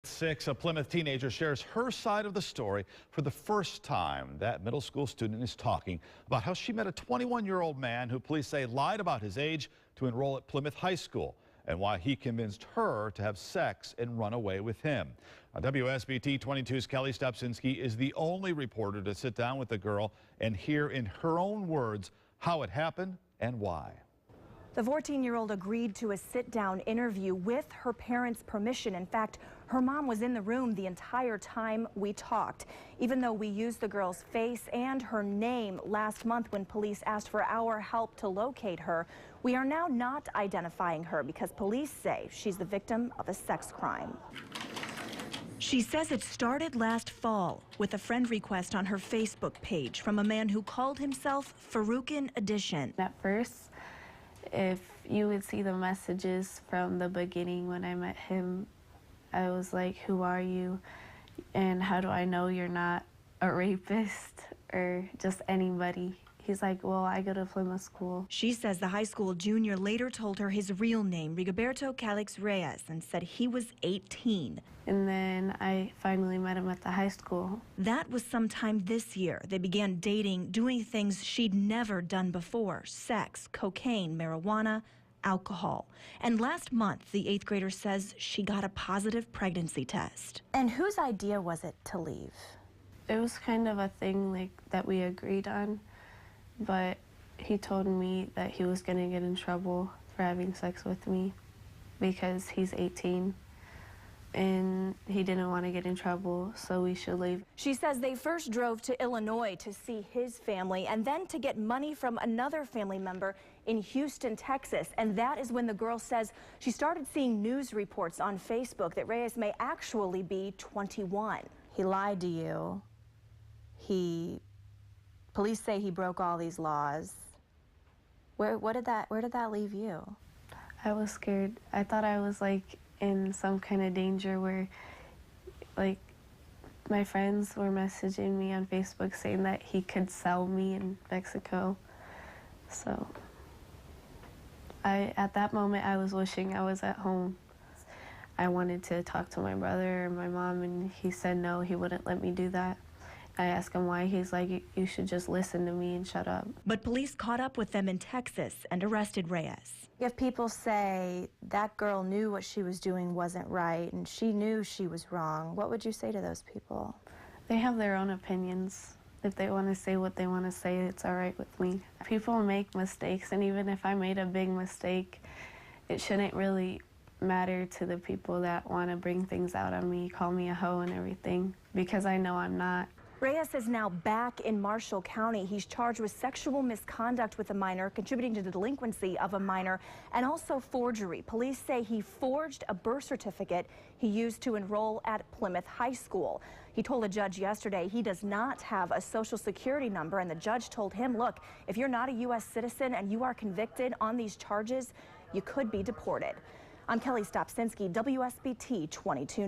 6, a Plymouth teenager shares her side of the story for the first time. That middle school student is talking about how she met a 21-year-old man who police say lied about his age to enroll at Plymouth High School, and why he convinced her to have sex and run away with him. WSBT-22's Kelly Stopczynski is the only reporter to sit down with the girl and hear in her own words how it happened and why. The 14-year-old agreed to a sit-down interview with her parents' permission. In fact, her mom was in the room the entire time we talked. Even though we used the girl's face and her name last month when police asked for our help to locate her, we are now not identifying her because police say she's the victim of a sex crime. She says it started last fall with a friend request on her Facebook page from a man who called himself Faroukin Edition. At first, if you would see the messages from the beginning when I met him, I was like, who are you? And how do I know you're not a rapist or just anybody? He's like, well, I go to Plymouth School. She says the high school junior later told her his real name, Rigoberto Calix Reyes, and said he was 18. And then I finally met him at the high school. That was sometime this year. They began dating, doing things she'd never done before: sex, cocaine, marijuana, alcohol. And last month, the 8th grader says she got a positive pregnancy test. And whose idea was it to leave? It was kind of a thing like that we agreed on, but he told me that he was going to get in trouble for having sex with me because he's 18. And he didn't want to get in trouble, so we should leave. She says they first drove to Illinois to see his family and then to get money from another family member in Houston, Texas. And that is when the girl says she started seeing news reports on Facebook that Reyes may actually be 21. He lied to you. Police say he broke all these laws. Where did that leave you? I was scared. I thought I was like in some kind of danger where, like, my friends were messaging me on Facebook saying that he could sell me in Mexico. So at that moment, I was wishing I was at home. I wanted to talk to my brother or my mom, and he said no, he wouldn't let me do that. I asked him why. He's like, you should just listen to me and shut up. But police caught up with them in Texas and arrested Reyes. If people say that girl knew what she was doing wasn't right and she knew she was wrong, what would you say to those people? They have their own opinions. If they want to say what they want to say, it's all right with me. People make mistakes, and even if I made a big mistake, it shouldn't really matter to the people that want to bring things out on me, call me a hoe and everything, because I know I'm not. Reyes is now back in Marshall County. He's charged with sexual misconduct with a minor, contributing to the delinquency of a minor, and also forgery. Police say he forged a birth certificate he used to enroll at Plymouth High School. He told a judge yesterday he does not have a social security number, and the judge told him, look, if you're not a U.S. citizen and you are convicted on these charges, you could be deported. I'm Kelly Stopczynski, WSBT 22.